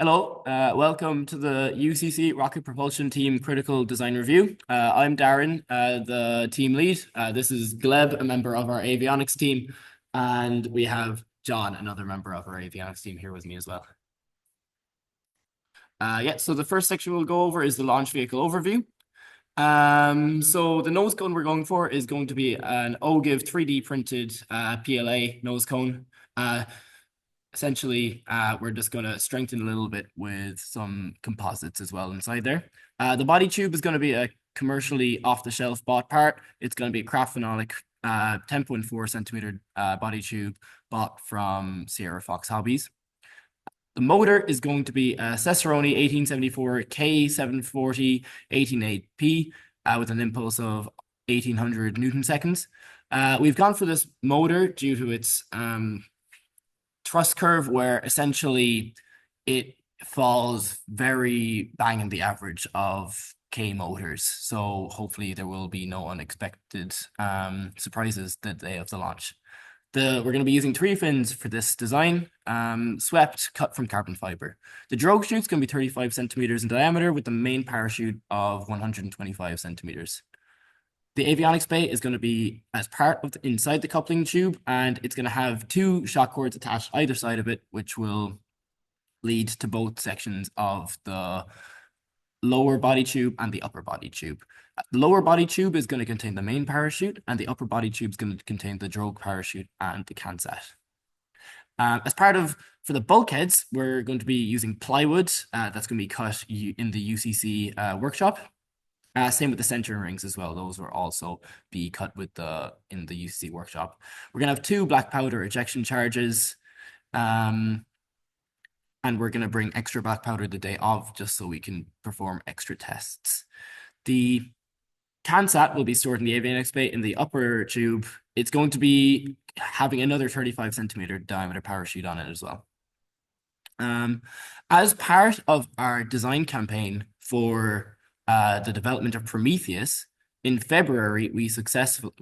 Hello, welcome to the UCC Rocket Propulsion Team Critical Design Review. I'm Darren, the team lead. This is Gleb, a member of our avionics team, and we have John, another member of our avionics team, here with me as well. So the first section we'll go over is the launch vehicle overview. So the nose cone we're going for is going to be an OGIV 3D printed PLA nose cone. Essentially, we're just going to strengthen a little bit with some composites as well inside there. The body tube is going to be a commercially off-the-shelf bought part. It's going to be a craft phenolic 10.4 centimeter body tube bought from Sierra Fox Hobbies. The motor is going to be a Cesaroni 1874 K740 18.8P with an impulse of 1800 Newton seconds. We've gone for this motor due to its thrust curve, where essentially it falls very bang in the average of K motors. So hopefully there will be no unexpected surprises the day of the launch. We're going to be using 3 fins for this design, swept, cut from carbon fiber. The drogue chute's going to be 35 centimeters in diameter with the main parachute of 125 centimeters. The avionics bay is going to be as part of inside the coupling tube, and it's going to have 2 shock cords attached either side of it, which will lead to both sections of the lower body tube and the upper body tube. The lower body tube is going to contain the main parachute, and the upper body tube is going to contain the drogue parachute and the CANSAT. For the bulkheads, we're going to be using plywood that's going to be cut in the UCC workshop. Same with the centering rings as well. Those will also be cut in the UCC workshop. We're going to have 2 black powder ejection charges. And we're going to bring extra black powder the day of just so we can perform extra tests. The CANSAT will be stored in the avionics bay in the upper tube. It's going to be having another 35 centimeter diameter parachute on it as well. As part of our design campaign for the development of Prometheus, in February, we successfully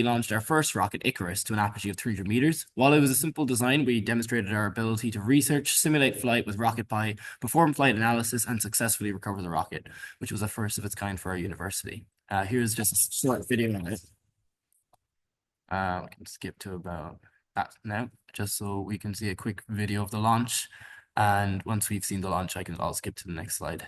launched our first rocket, Icarus, to an apogee of 300 meters. While it was a simple design, we demonstrated our ability to research, simulate flight with RocketPi, perform flight analysis, and successfully recover the rocket, which was a first of its kind for our university. Here's just a short video on it. I can skip to about that now, just so we can see a quick video of the launch. And once we've seen the launch, I'll skip to the next slide.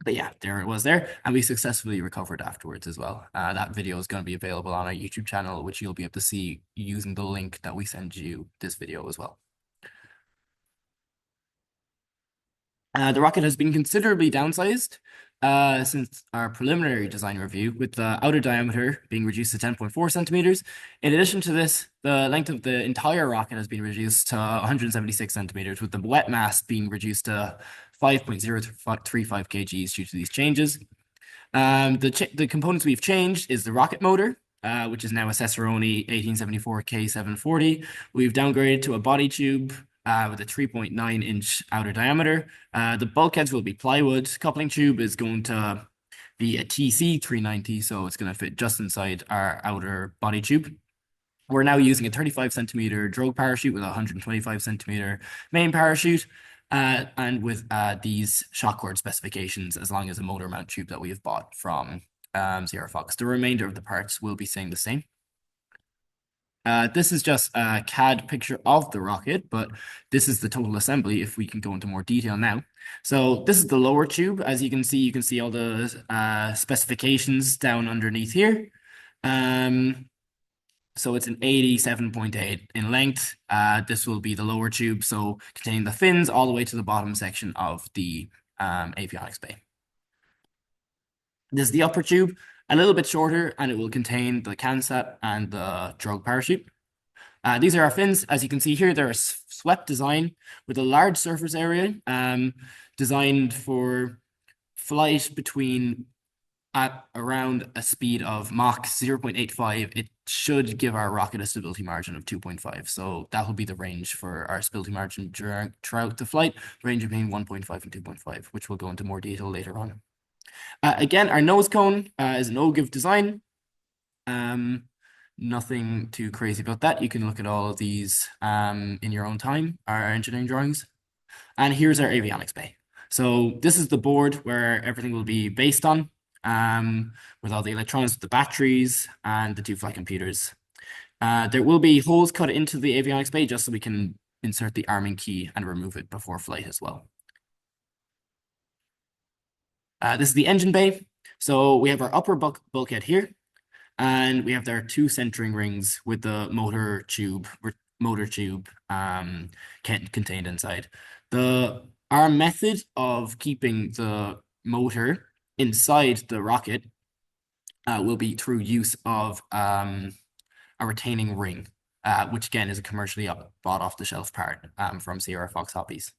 But yeah, there it was there, and we successfully recovered afterwards as well. That video is going to be available on our YouTube channel, which you'll be able to see using the link that we send you this video as well. The rocket has been considerably downsized since our preliminary design review, with the outer diameter being reduced to 10.4 centimeters. In addition to this, the length of the entire rocket has been reduced to 176 centimeters, with the wet mass being reduced to 5.035 kgs due to these changes. The components we've changed is the rocket motor, which is now a Cesaroni 1874 K740. We've downgraded to a body tube with a 3.9-inch outer diameter. The bulkheads will be plywood. Coupling tube is going to be a TC 390, so it's going to fit just inside our outer body tube. We're now using a 35 centimeter drogue parachute with a 125 centimeter main parachute, and with these shock cord specifications, as long as a motor mount tube that we have bought from Sierra Fox. The remainder of the parts will be staying the same. This is just a CAD picture of the rocket, but this is the total assembly if we can go into more detail now. So this is the lower tube. As you can see all the specifications down underneath here. So it's an 87.8 in length. This will be the lower tube, so containing the fins all the way to the bottom section of the avionics bay. This is the upper tube, a little bit shorter, and it will contain the CANSAT and the drogue parachute. These are our fins. As you can see here, they're a swept design with a large surface area, designed for flight at around a speed of Mach 0.85. It should give our rocket a stability margin of 2.5. So that will be the range for our stability margin throughout the flight, range between 1.5 and 2.5, which we'll go into more detail later on. Again, our nose cone is an OGIV design. Nothing too crazy about that. You can look at all of these in your own time, our engineering drawings. And here's our avionics bay. So this is the board where everything will be based on, with all the electronics, the batteries, and the two flight computers. There will be holes cut into the avionics bay just so we can insert the arming key and remove it before flight as well. This is the engine bay. So we have our upper bulkhead here, and we have our two centering rings with the motor tube contained inside. Our method of keeping the motor inside the rocket will be through use of a retaining ring, which again is a commercially bought off the shelf part from Sierra Fox Hobbies.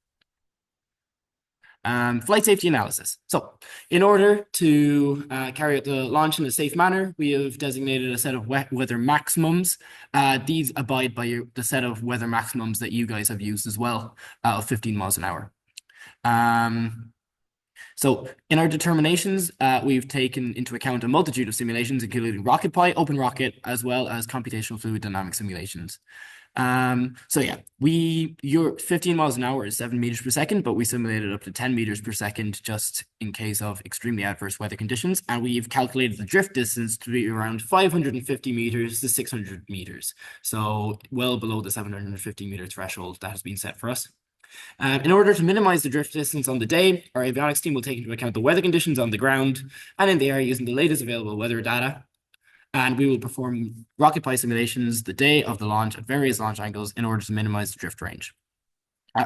Flight safety analysis. So, in order to carry out the launch in a safe manner, we have designated a set of weather maximums. These abide by the set of weather maximums that you guys have used as well, of 15 miles an hour. So in our determinations, we've taken into account a multitude of simulations, including RocketPy, OpenRocket, as well as computational fluid dynamic simulations. So yeah, your 15 miles an hour is 7 meters per second, but we simulated up to 10 meters per second just in case of extremely adverse weather conditions. And we've calculated the drift distance to be around 550 meters to 600 meters. So well below the 750 meter threshold that has been set for us. In order to minimize the drift distance on the day, our avionics team will take into account the weather conditions on the ground and in the air using the latest available weather data. And we will perform rocket pie simulations the day of the launch at various launch angles in order to minimize the drift range.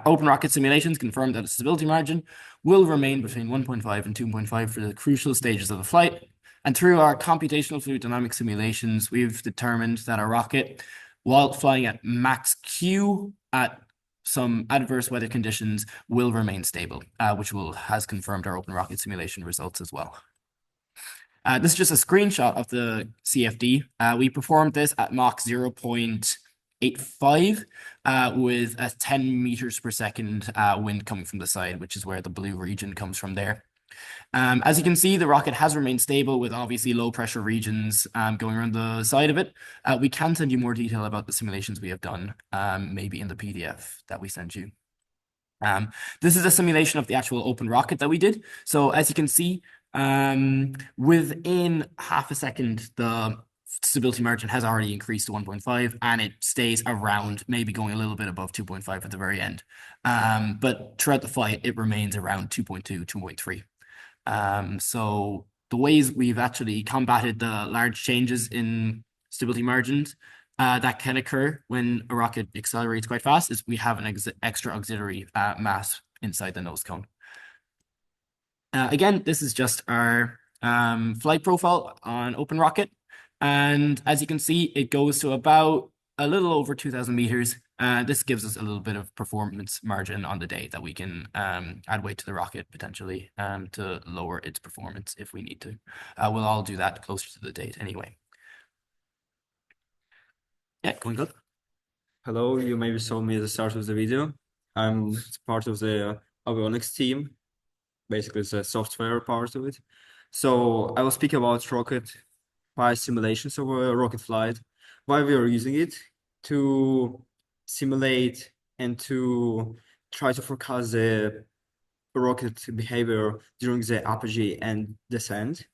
Open rocket simulations confirm that a stability margin will remain between 1.5 and 2.5 for the crucial stages of the flight. And through our computational fluid dynamic simulations, we've determined that our rocket, while flying at max Q at some adverse weather conditions, will remain stable, which has confirmed our open rocket simulation results as well. This is just a screenshot of the CFD. We performed this at Mach 0.85 with a 10 meters per second wind coming from the side, which is where the blue region comes from there. As you can see, the rocket has remained stable with obviously low pressure regions going around the side of it. We can send you more detail about the simulations we have done, maybe in the PDF that we sent you. This is a simulation of the actual open rocket that we did. So as you can see, within half a second, the stability margin has already increased to 1.5 and it stays around, maybe going a little bit above 2.5 at the very end. But throughout the flight, it remains around 2.2, 2.3. So the ways we've actually combated the large changes in stability margins that can occur when a rocket accelerates quite fast is we have an extra auxiliary mass inside the nose cone. Again, this is just our flight profile on Open Rocket. And as you can see, it goes to about a little over 2,000 meters. This gives us a little bit of performance margin on the day that we can add weight to the rocket potentially to lower its performance if we need to. We'll all do that closer to the date anyway. Yeah, going good. Hello, you maybe saw me at the start of the video. I'm part of the avionics team. Basically, it's a software part of it. So I will speak about rocket flight simulations of a rocket flight, why we are using it to simulate and to try to forecast the rocket behavior during the apogee and descent.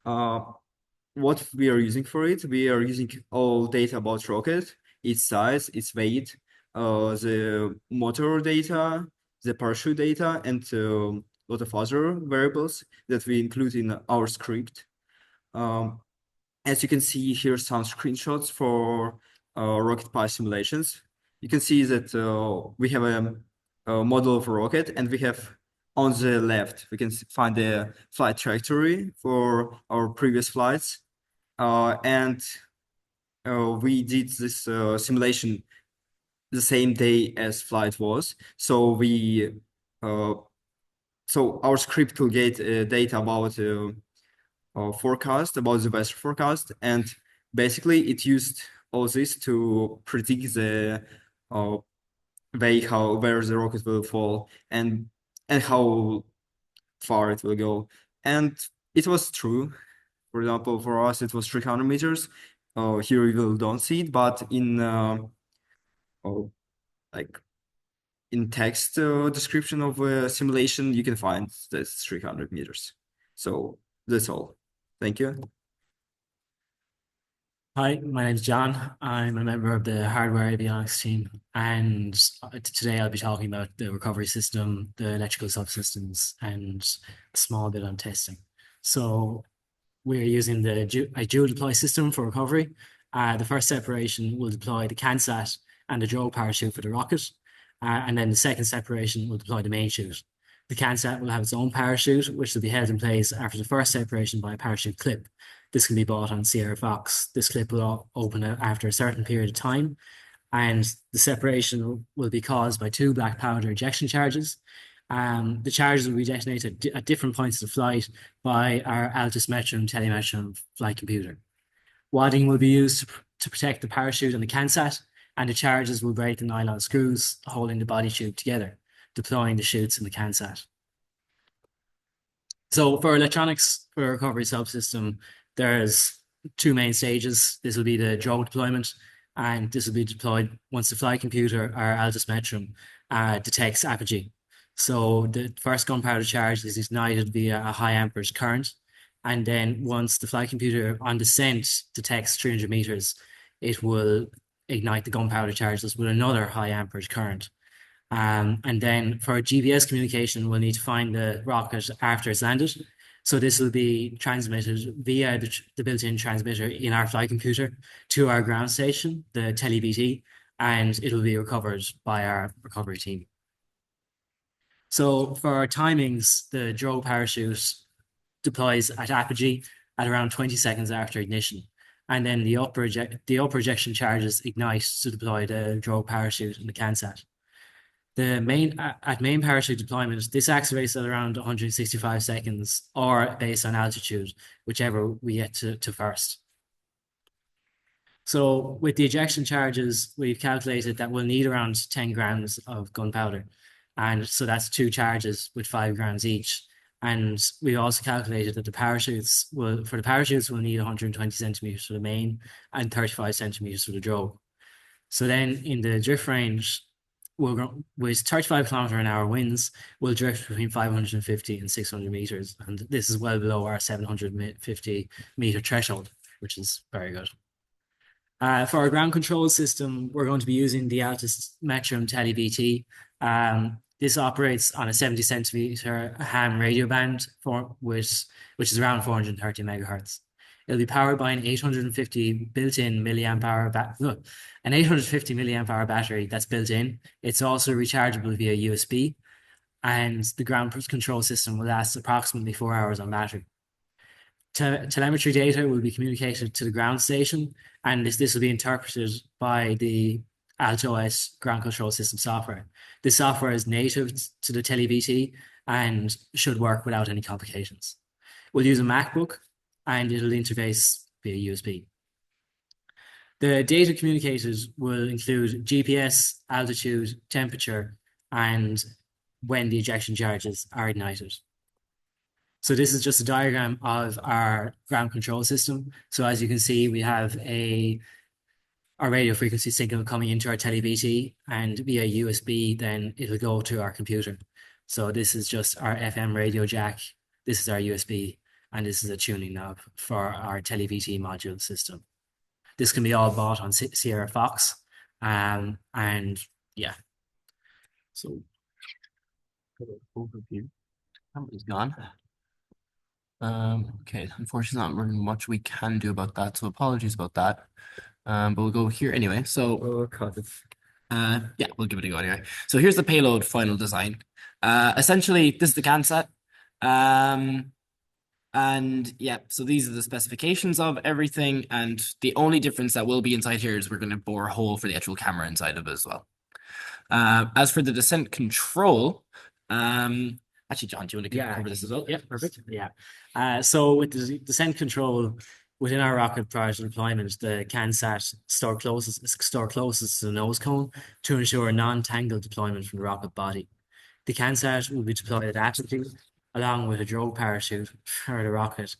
What we are using for it, we are using all data about rocket, its size, its weight, the motor data, the parachute data, and a lot of other variables that we include in our script. As you can see here, some screenshots for rocket pie simulations. You can see that we have a model of a rocket, and we have on the left, we can find the flight trajectory for our previous flights. And we did this simulation the same day as flight was. So so our script will get data about forecast, about the weather forecast, and basically it used all this to predict the way where the rocket will fall and how far it will go. And it was true. For example, for us, it was 300 meters. here you don't see it, but in oh, like in text description of a simulation, you can find that's 300 meters. So that's all. Thank you. Hi, my name's John. I'm a member of the hardware avionics team, and today I'll be talking about the recovery system, the electrical subsystems, and a small bit on testing. So we're using the a dual deploy system for recovery. The first separation will deploy the CANSAT and the drogue parachute for the rocket, and then the second separation will deploy the main chute. The CANSAT will have its own parachute, which will be held in place after the first separation by a parachute clip. This can be bought on Sierra Fox. This clip will open after a certain period of time, and the separation will be caused by two black powder ejection charges. The charges will be detonated at different points of the flight by our Altus Metrum telemetrum flight computer. Wadding will be used to protect the parachute and the CANSAT, and the charges will break the nylon screws holding the body tube together, deploying the chutes in the CANSAT. So for electronics for a recovery subsystem, there's two main stages. This will be the drogue deployment, and this will be deployed once the flight computer or Altus Metrum detects apogee. So the first gunpowder charge is ignited via a high amperage current, and then once the flight computer on descent detects 300 meters, it will ignite the gunpowder charges with another high amperage current. And then for GPS communication, we'll need to find the rocket after it's landed. So this will be transmitted via the built-in transmitter in our flight computer to our ground station, the TeleBT, and it'll be recovered by our recovery team. So for our timings, the drogue parachute deploys at apogee at around 20 seconds after ignition. And then the upper ejection charges ignite to deploy the drogue parachute and the CANSAT. The main parachute deployment, this activates at around 165 seconds or based on altitude, whichever we get to first. So with the ejection charges, we've calculated that we'll need around 10 grams of gunpowder. And so that's two charges with 5 grams each. And we also calculated that for the parachutes, we'll need 120 centimeters for the main and 35 centimeters for the drogue. So then in the drift range, with 35 km/h winds, we'll drift between 550 and 600 meters. And this is well below our 750-meter threshold, which is very good. For our ground control system, we're going to be using the Altus Metrum TeleBT. This operates on a 70 centimeter ham radio band which is around 430 megahertz. It'll be powered by an 850 built-in milliamp hour an 850 milliamp hour battery that's built in. It's also rechargeable via USB, and the ground control system will last approximately 4 hours on battery. Telemetry data will be communicated to the ground station, and this will be interpreted by the AltOS ground control system software. This software is native to the TeleBT and should work without any complications. We'll use a MacBook, and it'll interface via USB. The data communicated will include GPS, altitude, temperature, and when the ejection charges are ignited. So this is just a diagram of our ground control system. So as you can see, we have our radio frequency signal coming into our TeleBT, and via USB, then it'll go to our computer. So this is just our FM radio jack. This is our USB, and this is a tuning knob for our TeleBT module system. This can be all bought on Sierra Fox. And yeah. So Overview. Camera's gone. Okay, unfortunately, not very much we can do about that, so apologies about that. But we'll go here anyway. So, yeah, we'll give it a go anyway. So here's the payload final design. Essentially, this is the CANSAT. And yeah, so these are the specifications of everything, and the only difference that will be inside here is we're going to bore a hole for the actual camera inside of it as well. As for the descent control, actually, John, do you want to cover this as well? Yeah, perfect. Yeah. So with the descent control within our rocket prior to deployment, the CANSAT store closest to the nose cone to ensure non-tangled deployment from the rocket body. The CANSAT will be deployed at altitude along with a drogue parachute for the rocket,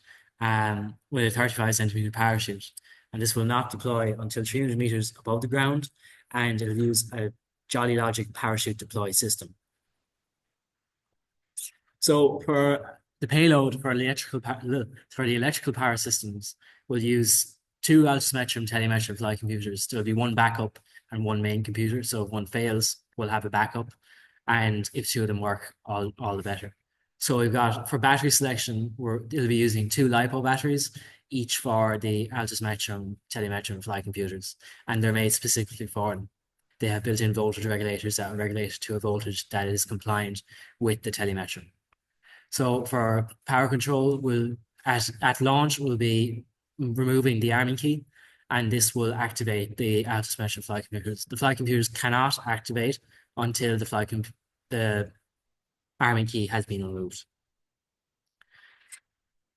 with a 35 centimeter parachute. and this will not deploy until 300 meters above the ground, and it'll use a Jolly Logic parachute deploy system. So for the payload for the electrical power systems, we'll use two altimetrum telemetry flight computers. There'll be one backup and one main computer. So if one fails, we'll have a backup, and if two of them work, all the better. So we've got for battery selection, it'll be using two LiPo batteries, each for the altimetrum telemetry flight computers, and they're made specifically for them. They have built-in voltage regulators that regulate to a voltage that is compliant with the telemetry. So for power control, at launch we'll be removing the arming key, and this will activate the altimetry flight computers. The flight computers cannot activate until the arming key has been removed.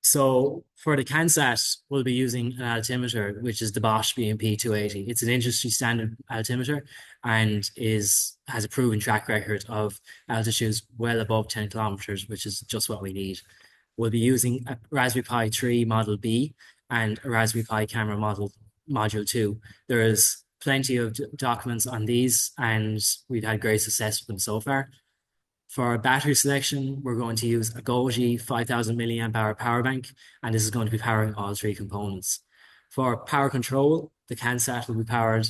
So for the CANSAT, we'll be using an altimeter, which is the Bosch BMP 280. It's an industry standard altimeter and has a proven track record of altitudes well above 10 kilometers, which is just what we need. We'll be using a Raspberry Pi 3 Model B and a Raspberry Pi camera Module 2. There is plenty of documents on these, and we've had great success with them so far. For battery selection, we're going to use a Goji 5000 milliamp hour power bank, and this is going to be powering all three components. For power control, the CANSAT will be powered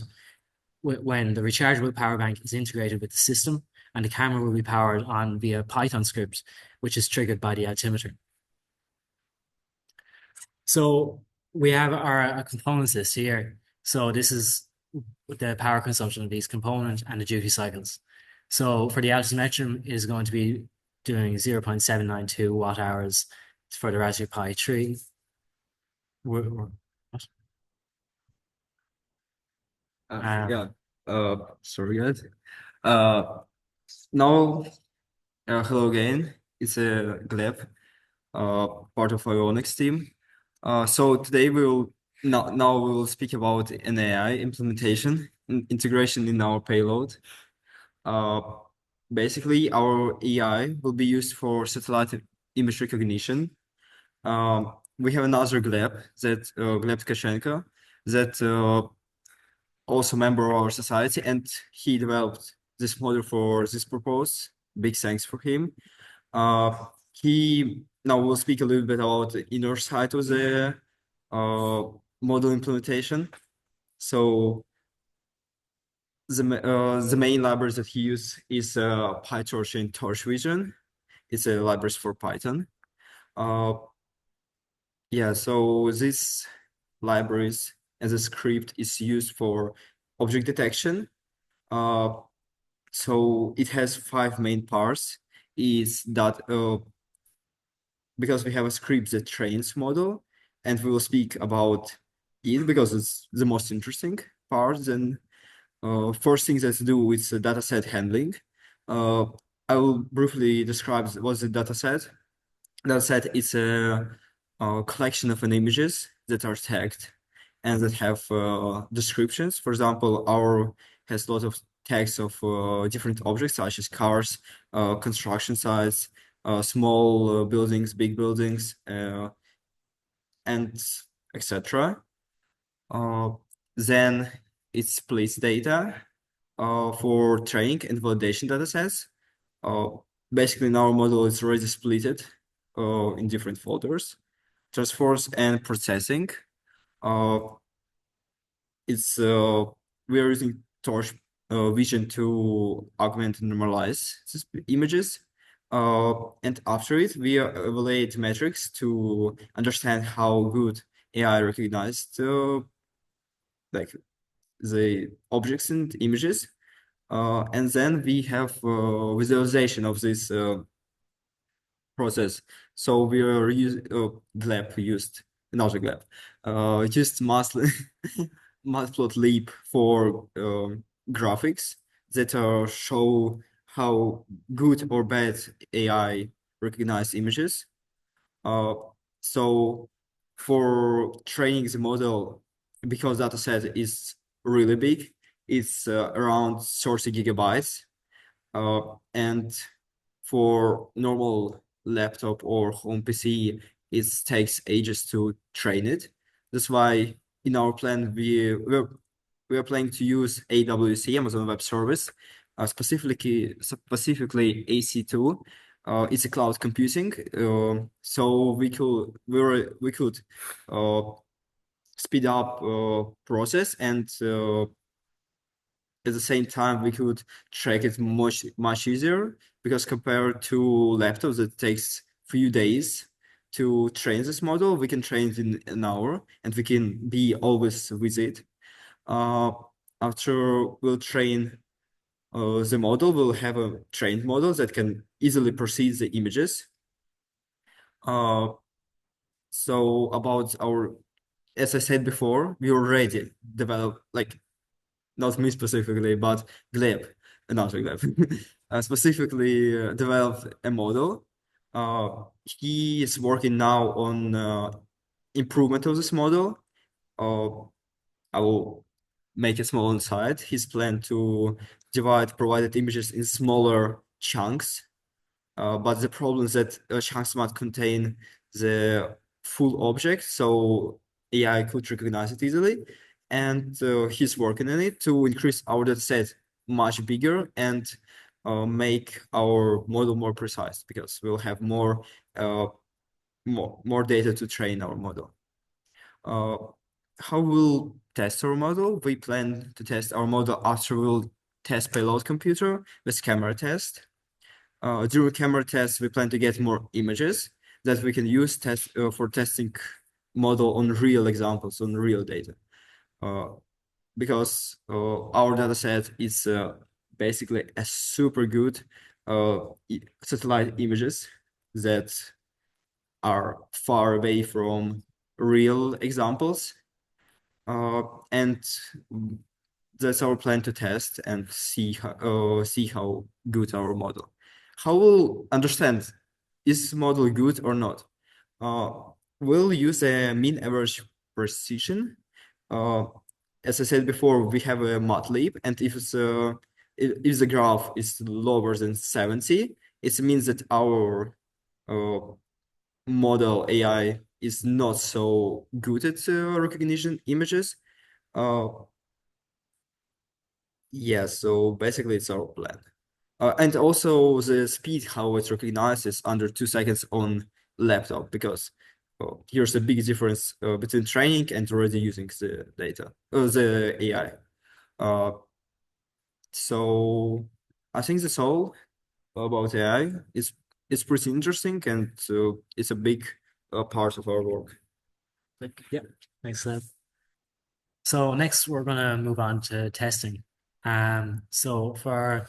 when the rechargeable power bank is integrated with the system, and the camera will be powered on via Python script, which is triggered by the altimeter. So we have our components list here. So this is the power consumption of these components and the duty cycles. So for the altimeter, it is going to be doing 0.792 watt hours for the Raspberry Pi 3. What? Yeah. Sorry, guys. Now, hello again. It's Gleb, part of Ionics team. So today now we will speak about an AI implementation integration in our payload. Basically, our AI will be used for satellite image recognition. We have another Gleb, Gleb Tkachenko, that also member of our society, and he developed this model for this purpose. Big thanks for him. He now will speak a little bit about the inner side of the model implementation. So the main library that he used is PyTorch and Torch Vision. It's a library for Python. Yeah, so these libraries as a script is used for object detection. So it has 5 main parts. Is that because we have a script that trains model, and we will speak about it because it's the most interesting part. Then first thing that's to do with the dataset handling. I will briefly describe what's the dataset. Dataset is a collection of images that are tagged and that have descriptions. For example, our has a lot of tags of different objects such as cars, construction sites, small buildings, big buildings, and etc. Then it splits data for training and validation datasets. Basically, in our model, it's already split in different folders. Transforms and processing. We are using Torch Vision to augment and normalize these images. And after it, we evaluate metrics to understand how good AI recognized like the objects and images. And then we have visualization of this process. So we are using Gleb used another Gleb. Just Matplotlib for graphics that show how good or bad AI recognize images. So for training the model, because dataset is really big, it's around 30 gigabytes. And for normal laptop or home PC, it takes ages to train it. That's why in our plan, we are planning to use AWC, Amazon Web Service, specifically AC2. It's a cloud computing, so we could speed up process, and at the same time we could track it much easier, because compared to laptops that takes few days to train this model, we can train it in an hour and we can be always with it. Uh, After we'll train the model, we'll have a trained model that can easily perceive the images. So about our, as I said before, we already developed, like, not me specifically, but Gleb, not Gleb, specifically developed a model. He is working now on improvement of this model. Uh, I will make a small insight. His plan to divide provided images in smaller chunks, but the problem is that chunks might contain the full object, so AI could recognize it easily. And he's working on it to increase our data set much bigger and make our model more precise, because we'll have more data to train our model. How we'll test our model? We plan to test our model after we'll test payload computer with camera test. During camera tests, we plan to get more images that we can use for testing model on real examples, on real data. Because our data set is basically a super good satellite images that are far away from real examples. And that's our plan to test and see how good our model. How we'll understand, is this model good or not? We'll use a mean average precision. As I said before, we have a MATLAB, and if the graph is lower than 70, it means that our model AI is not so good at recognition images. Yeah, so basically it's our plan. And also the speed how it recognizes under 2 seconds on laptop, because here's a big difference between training and already using the data, the AI. So I think that's all about AI. It's pretty interesting, and it's a big part of our work. Yeah, thanks, Lev. So next we're gonna move on to testing. So for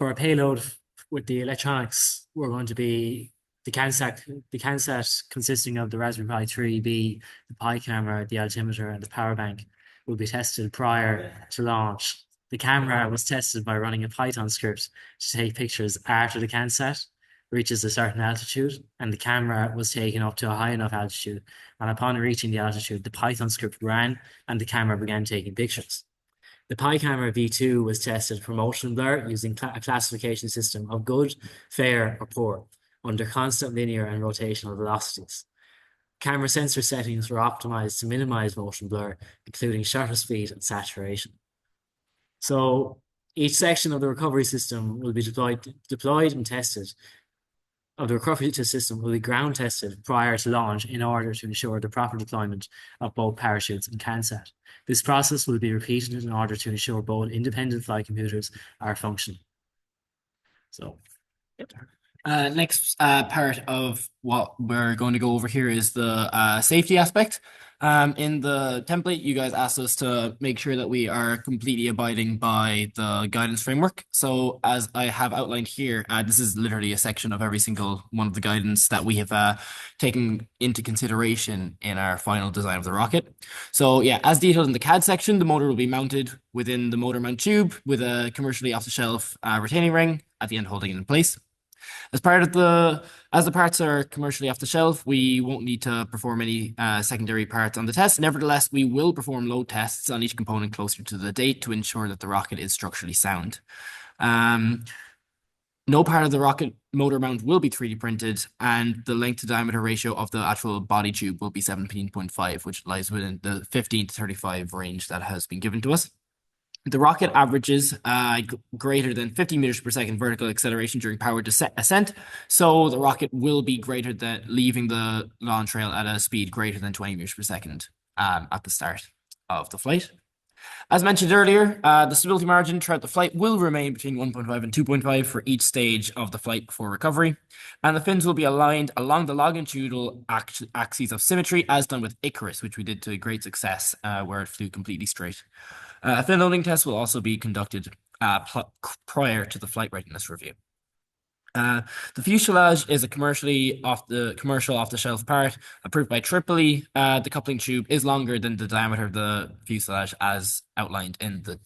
a payload with the electronics, we're going to be the CANSAT consisting of the Raspberry Pi 3B, the Pi camera, the altimeter, and the power bank will be tested prior to launch. The camera was tested by running a Python script to take pictures after the CANSAT reaches a certain altitude, and the camera was taken up to a high enough altitude. And upon reaching the altitude, the Python script ran and the camera began taking pictures. The Pi camera V2 was tested for motion blur using a classification system of good, fair, or poor under constant linear and rotational velocities. Camera sensor settings were optimized to minimize motion blur, including shutter speed and saturation. So each section of the recovery system will be deployed and tested. Of the recovery system will be ground tested prior to launch in order to ensure the proper deployment of both parachutes and CANSAT. This process will be repeated in order to ensure both independent flight computers are functioning. So, Next part of what we're going to go over here is the safety aspect. In the template, you guys asked us to make sure that we are completely abiding by the guidance framework. So as I have outlined here, this is literally a section of every single one of the guidance that we have taken into consideration in our final design of the rocket. So yeah, as detailed in the CAD section, the motor will be mounted within the motor mount tube with a commercially off-the-shelf retaining ring at the end holding it in place. As the parts are commercially off the shelf, we won't need to perform any secondary parts on the test. Nevertheless, we will perform load tests on each component closer to the date to ensure that the rocket is structurally sound. No part of the rocket motor mount will be 3D printed, and the length to diameter ratio of the actual body tube will be 17.5, which lies within the 15 to 35 range that has been given to us. The rocket averages greater than 50 meters per second vertical acceleration during powered ascent. So the rocket will be greater than leaving the launch rail at a speed greater than 20 meters per second at the start of the flight. As mentioned earlier, the stability margin throughout the flight will remain between 1.5 and 2.5 for each stage of the flight before recovery. And the fins will be aligned along the longitudinal axes of symmetry, as done with Icarus, which we did to great success, where it flew completely straight. A fin loading test will also be conducted prior to the flight readiness review. The fuselage is a commercial off-the-shelf part approved by Tripoli. The coupling tube is longer than the diameter of the fuselage as outlined in the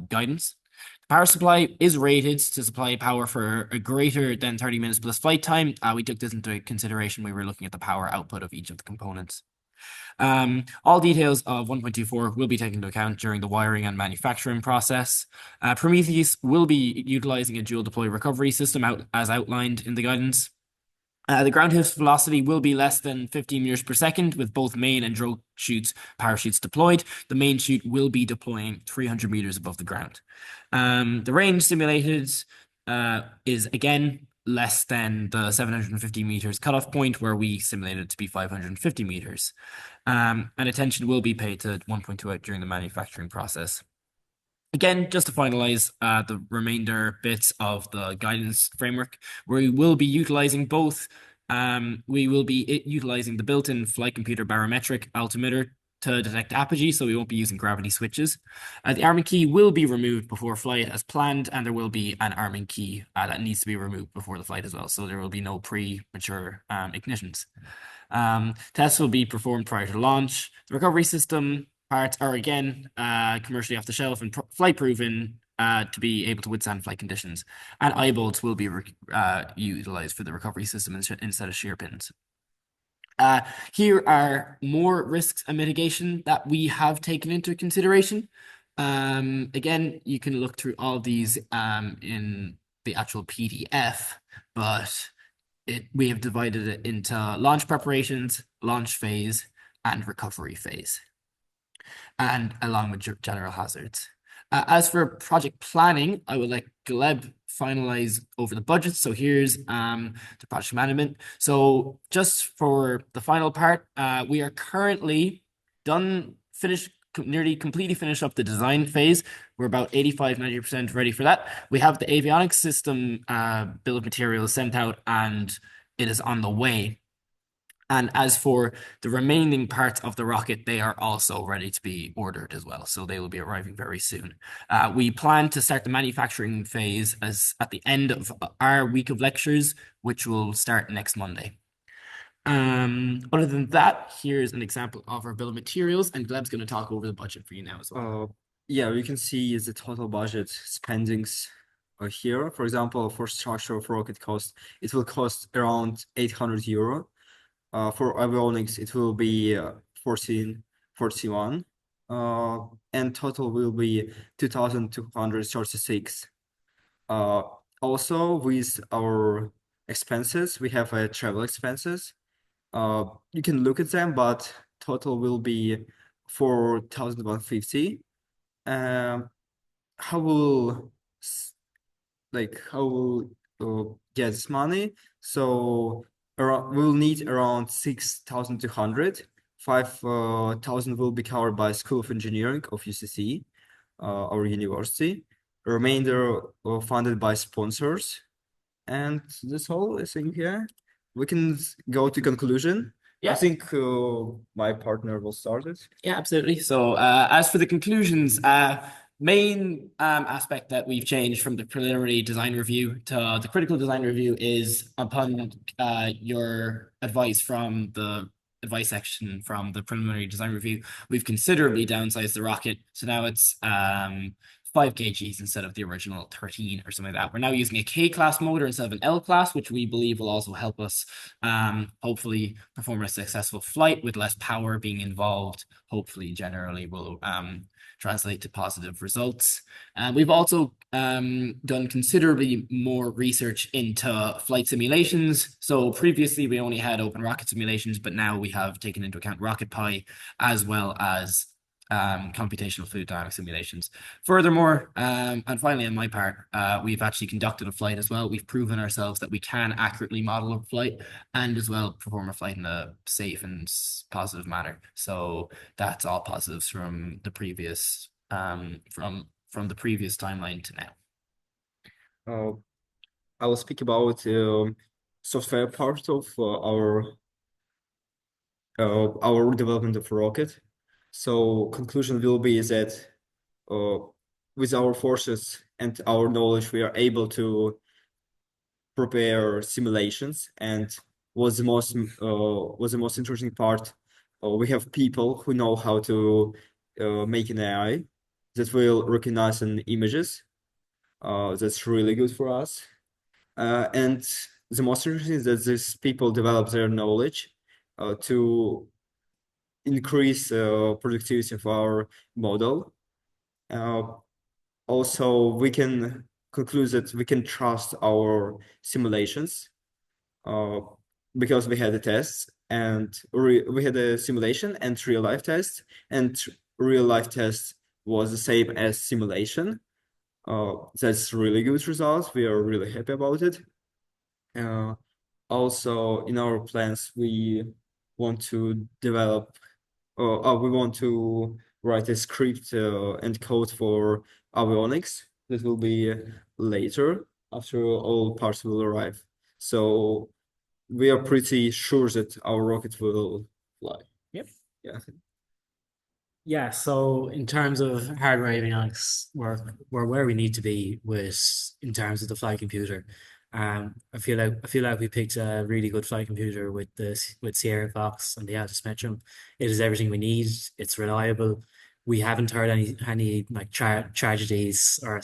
guidance. The power supply is rated to supply power for a greater than 30 minutes plus flight time. We took this into consideration when we were looking at the power output of each of the components. All details of 1.24 will be taken into account during the wiring and manufacturing process. Prometheus will be utilizing a dual deploy recovery system as outlined in the guidance. The ground host velocity will be less than 15 meters per second with both main and drogue parachutes deployed. The main chute will be deploying 300 meters above the ground. The range simulated is again less than the 750 meters cutoff point, where we simulated to be 550 meters. And attention will be paid to 1.28 during the manufacturing process. Again, just to finalize the remainder bits of the guidance framework, we will be utilizing both. We will be utilizing the built-in flight computer barometric altimeter to detect apogee, so we won't be using gravity switches. The arming key will be removed before flight as planned, and there will be an arming key that needs to be removed before the flight as well, so there will be no premature ignitions. Tests will be performed prior to launch. The recovery system parts are again commercially off the shelf and flight proven to be able to withstand flight conditions, and eye bolts will be utilized for the recovery system instead of shear pins. Here are more risks and mitigation that we have taken into consideration. Again, you can look through all of these in the actual PDF, but we have divided it into launch preparations, launch phase, and recovery phase, and along with general hazards. As for project planning, I would like Gleb finalize over the budget. So here's the project management. So just for the final part, we are currently nearly completely finished up the design phase. We're about 85-90% ready for that. We have the avionics system bill of materials sent out, and it is on the way. And as for the remaining parts of the rocket, they are also ready to be ordered as well. So they will be arriving very soon. We plan to start the manufacturing phase at the end of our week of lectures, which will start next Monday. Other than that, here's an example of our bill of materials, and Gleb's going to talk over the budget for you now as well. Yeah, we can see the total budget spendings here. For example, for structure of rocket cost, it will cost around €800. For avionics, it will be 1441, and total will be 2,236. Also, with our expenses, we have travel expenses. You can look at them, but total will be 4,150. How will get this money? So we'll need around 6,200. 5,000 will be covered by School of Engineering of UCC, our university. The remainder funded by sponsors. And that's all, I think. Yeah, we can go to conclusion. Yeah. I think my partner will start it. Yeah, absolutely. So as for the conclusions, main aspect that we've changed from the preliminary design review to the critical design review is upon your advice from the advice section from the preliminary design review, we've considerably downsized the rocket. So now it's 5 kgs instead of the original 13 or something like that. We're now using a K-class motor instead of an L-class, which we believe will also help us hopefully perform a successful flight with less power being involved. Hopefully, generally will translate to positive results. We've also done considerably more research into flight simulations. So previously we only had open rocket simulations, but now we have taken into account rocket pi as well as computational fluid dynamics simulations. Furthermore, and finally on my part, we've actually conducted a flight as well. We've proven ourselves that we can accurately model a flight and as well perform a flight in a safe and positive manner. So that's all positives from the previous from the previous timeline to now. Uh, I will speak about software part of our development of rocket. So conclusion will be that uh, with our forces and our knowledge, we are able to prepare simulations. And was the most interesting part. We have people who know how to make an AI that will recognize an images. That's really good for us. And the most interesting is that these people develop their knowledge to increase productivity of our model. Uh, Also, we can conclude that we can trust our simulations uh, because we had a test and we had a simulation and real life test, and real life test was the same as simulation. That's really good results. We are really happy about it. Uh, Also, in our plans, we want to develop, we want to write a script and code for avionics that will be later after all parts will arrive. So we are pretty sure that our rocket will fly. Yep. Yeah. Yeah, so in terms of hardware avionics, we're where we need to be with in terms of the flight computer. I feel like we picked a really good flight computer with Sierra Fox and the Alta Spectrum. It is everything we need. It's reliable. We haven't heard any like tragedies or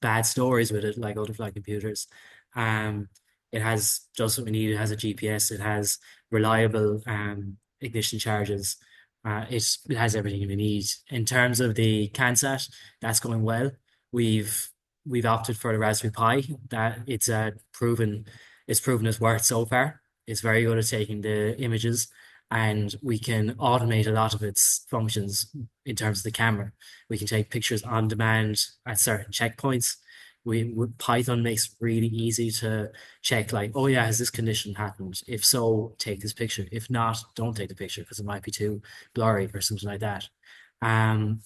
bad stories with it like other flight computers. Um, it has just what we need. It has a GPS. It has reliable ignition charges. It has everything we need. In terms of the CANSAT, that's going well. We've we've opted for the Raspberry Pi. That it's proven its worth so far. It's very good at taking the images, and we can automate a lot of its functions in terms of the camera. We can take pictures on demand at certain checkpoints. Python makes it really easy to check, like, oh yeah, has this condition happened? If so, take this picture. If not, don't take the picture because it might be too blurry or something like that. Um,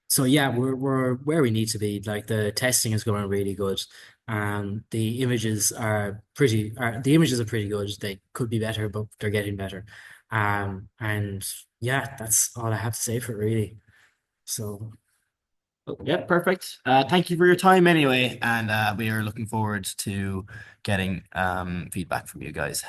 so yeah, we're where we need to be. Like the testing is going really good. The images are pretty good. They could be better, but they're getting better. And yeah, that's all I have to say for it really. So Yeah, perfect. Thank you for your time anyway, and we are looking forward to getting feedback from you guys.